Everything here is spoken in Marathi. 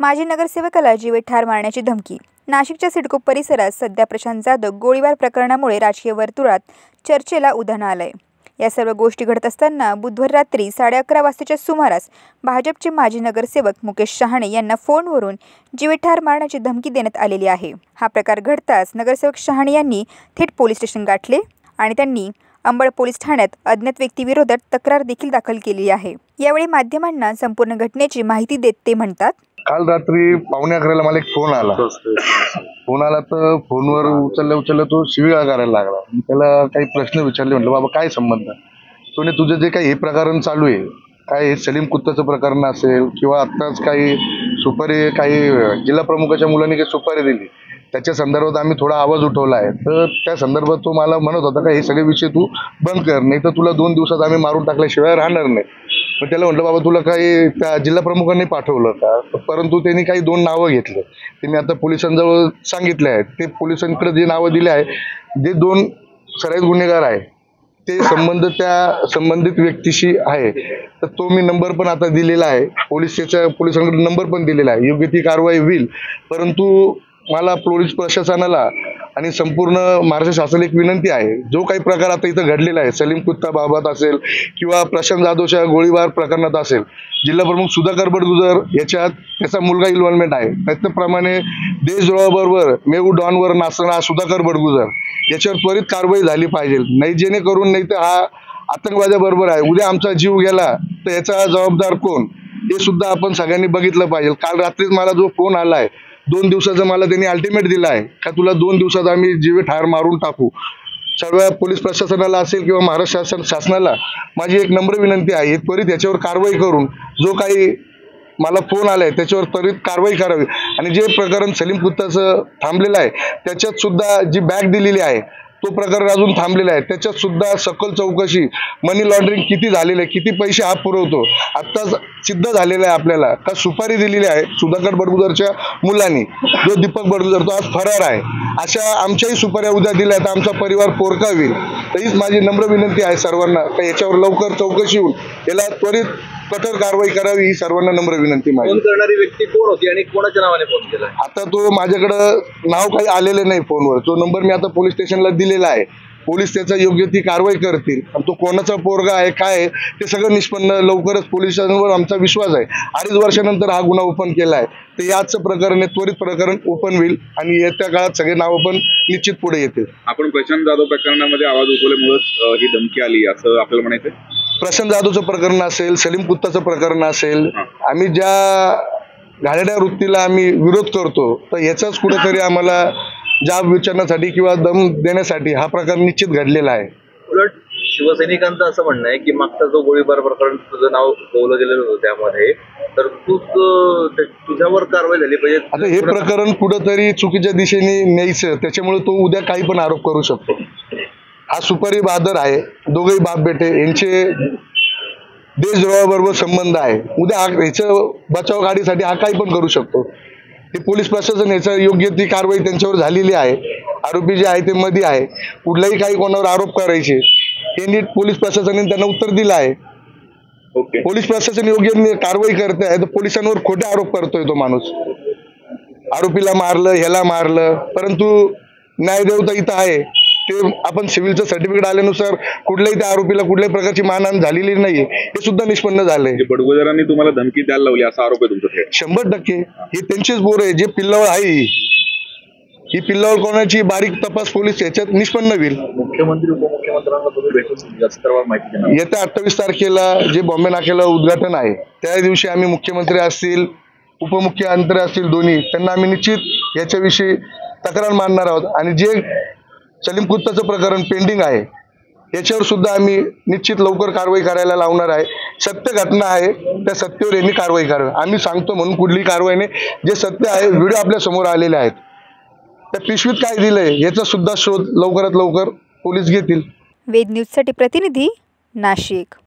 माजी नगरसेवकाला जीवे ठार मारण्याची धमकी। नाशिकच्या सिडको परिसरात सध्या प्रशांत जाधव गोळीबार प्रकरणामुळे राजकीय वर्तुळात चर्चेला उधाण आलंय। या सर्व गोष्टी घडत असताना बुधवार रात्री 11:30 वाजताच्या सुमारास भाजपचे माजी नगरसेवक मुकेश शहाणे यांना फोनवरून जीवे ठार मारण्याची धमकी देण्यात आलेली आहे। हा प्रकार घडताच नगरसेवक शहाणे यांनी थेट पोलीस स्टेशन गाठले आणि त्यांनी अंबड पोलीस ठाण्यात अज्ञात व्यक्तीविरोधात तक्रार देखील दाखल केली आहे। यावेळी माध्यमांना संपूर्ण घटनेची माहिती देत ते म्हणतात, काल रात्री 11:15 मला एक फोन आला तर फोनवर उचलल्या तो शिवीगाळ करायला लागला। त्याला काही प्रश्न विचारले, म्हटलं बाबा काय संबंध, तो तुझं जे काही हे प्रकरण चालू आहे, काय हे सलीम कुत्ताचं प्रकरण असेल किंवा आत्ताच काही सुपारी काही जिल्हा प्रमुखाच्या मुलांनी काही सुपारी दिली त्याच्या संदर्भात आम्ही थोडा आवाज उठवला आहे। तर त्या संदर्भात तो मला म्हणत होता का हे सगळे विषय तू बंद कर, नाही तर तुला 2 दिवसात आम्ही मारून टाकल्याशिवाय राहणार नाही। मग त्याला म्हटलं बाबा तुला काही त्या जिल्हा प्रमुखांनी पाठवलं का, परंतु त्यांनी काही 2 नावं घेतले, ते मी आता पोलिसांजवळ सांगितले आहेत। ते पोलिसांकडे जे नावं दिले आहे, जे 2 सराईत गुन्हेगार आहे ते त्या संबंधित व्यक्तीशी आहे, तर तो मी नंबर पण आता दिलेला आहे, पोलिसांकडे नंबर पण दिलेला आहे। योग्य ती कारवाई होईल, परंतु मला पोलीस प्रशासनाला आणि संपूर्ण महाराष्ट्र शासनाला एक विनंती आहे, जो काही प्रकार आता इथं घडलेला आहे, सलीम कुत्ता बाबत असेल किंवा प्रशांत जाधवच्या गोळीबार प्रकरणात असेल, जिल्हा प्रमुख सुधाकर बडगुजर याच्यात त्याचा मुलगा इन्व्हॉल्वमेंट आहे। त्याचप्रमाणे देशद्रोहाबरोबर मेहू डॉनवर नाचणारा सुधाकर बडगुजर याच्यावर त्वरित कारवाई झाली पाहिजे, नाही जेणेकरून नाही तर हा आतंकवाद्याबरोबर आहे, उद्या आमचा जीव गेला तर याचा जबाबदार कोण हे सुद्धा आपण सगळ्यांनी बघितलं पाहिजे। काल रात्रीच मला जो फोन आलाय 2 दिवसाचा मला त्यांनी अल्टिमेट दिला आहे का तुला 2 दिवसात आम्ही जीवे ठार मारून टाकू। सर्व पोलीस प्रशासनाला असेल किंवा महाराष्ट्र शासनाला माझी एक नम्र विनंती आहे, त्वरित याच्यावर कारवाई करून जो काही मला फोन आलाय त्याच्यावर त्वरित कारवाई करावी आणि जे प्रकरण सलीम कुत्ताचं थांबलेलं आहे त्याच्यात सुद्धा जी बॅग दिलेली आहे तो प्रकरण अजून थांबलेला आहे, त्याच्यात सुद्धा सखोल चौकशी, मनी लॉन्ड्रिंग किती झालेलं आहे, किती पैसे हा पुरवतो आत्ताच सिद्ध झालेलं आहे आपल्याला का सुपारी दिलेली आहे सुधाकर बडगुजरच्या मुलांनी, जो दीपक बडगुजर तो आज फरार आहे। अशा आमच्याही सुपाऱ्या उद्या दिल्या तर आमचा परिवार पोरका होईल। तरीच माझी नम्र विनंती आहे सर्वांना का याच्यावर लवकर चौकशी होऊन याला त्वरित कठोर कारवाई करावी, ही सर्वांना नम्र विनंती माझी। फोन करणारी व्यक्ती कोण होती आणि कोणाच्या नावाने फोन केला? आता तो माझ्याकडं नाव काही आलेले नाही फोनवर, तो नंबर मी आता पोलीस स्टेशनला दिलेला आहे, पोलीस त्याचा योग्य ती कारवाई करतील आणि तो कोणाचा पोरगा आहे काय आहे ते सगळं निष्पन्न लवकरच पोलिसांवर आमचा विश्वास आहे। 2.5 वर्षानंतर हा गुन्हा ओपन केला आहे, तर याच प्रकरण त्वरित प्रकरण ओपन होईल आणि येत्या काळात सगळे नाव पण निश्चित पुढे येतील। आपण प्रशांत जाधव प्रकरणामध्ये आवाज उठवल्यामुळे ही धमकी आली असं आपल्याला म्हणायचं? प्रशांत जाधवचं प्रकरण असेल, सलीम कुत्ताचं प्रकरण असेल, आम्ही ज्या घाणेरड्या वृत्तीला आम्ही विरोध करतो तर याचाच कुठेतरी आम्हाला जाब विचारण्यासाठी किंवा दम देण्यासाठी हा प्रकार निश्चित घडलेला आहे। उलट शिवसैनिकांचं असं म्हणणं आहे की मागचा जो गोळीबार प्रकरण तुझं नाव बोललं गेलेलं होतं त्यामध्ये, तर तुझ्यावर कारवाई झाली पाहिजे। आता हे प्रकरण कुठेतरी चुकीच्या दिशेने न्यायचं, त्याच्यामुळे तो उद्या काही पण आरोप करू शकतो। हा सुपारी बहादर आहे, दोघेही बाप बेटे, यांचे देशद्रोहाबरोबर संबंध आहे, उद्या ह्याचं बचाव गाडीसाठी हा काही पण करू शकतो। ते पोलीस प्रशासन याचा योग्य ती कारवाई त्यांच्यावर झालेली आहे, आरोपी जे आहे ते मध्ये आहे, कुठलाही काही कोणावर आरोप करायचे हे नीट पोलीस प्रशासनाने त्यांना उत्तर दिलं आहे। पोलीस प्रशासन योग्य कारवाई करत आहे, तर पोलिसांवर खोटे आरोप करतोय तो माणूस, आरोपीला मारलं ह्याला मारलं, परंतु न्यायदेवता इथं आहे, ते आपण सिव्हिलचं सर्टिफिकेट आल्यानुसार कुठल्याही त्या आरोपीला कुठल्याही प्रकारची मानहानी झालेली नाही हे सुद्धा निष्पन्न झालंय। बडगुजरांनी तुम्हाला धमकी द्यायला लावली असा आरोप आहे तुमचा? 100% हे त्यांचेच बोर आहे, जे पिल्लावळ आहे ही पिल्लावळ कोणाची बारीक तपास पोलीस याच्यात निष्पन्न होईल। मुख्यमंत्री उपमुख्यमंत्र्यांना तुम्ही भेटून जास्त माहिती देणार? येत्या 28 तारखेला जे बॉम्बे नाक्याला उद्घाटन आहे त्या दिवशी आम्ही मुख्यमंत्री असतील, उपमुख्यमंत्री असतील, दोन्ही त्यांना आम्ही निश्चित याच्याविषयी तक्रार मांडणार आहोत आणि जे सलीम कुत्ताचं प्रकरण पेंडिंग आहे याच्यावर सुद्धा आम्ही निश्चित लवकर कारवाई करायला लावणार आहे। सत्य घटना आहे, त्या सत्तेवर यांनी कारवाई करावी, आम्ही सांगतो म्हणून कुठली कारवाई नाही, जे सत्य आहे व्हिडिओ आपल्या समोर आलेले आहेत, त्या पिशवीत काय दिलंय याचा सुद्धा शोध लवकरात लवकर पोलीस घेतील। वेद न्यूजसाठी प्रतिनिधी नाशिक।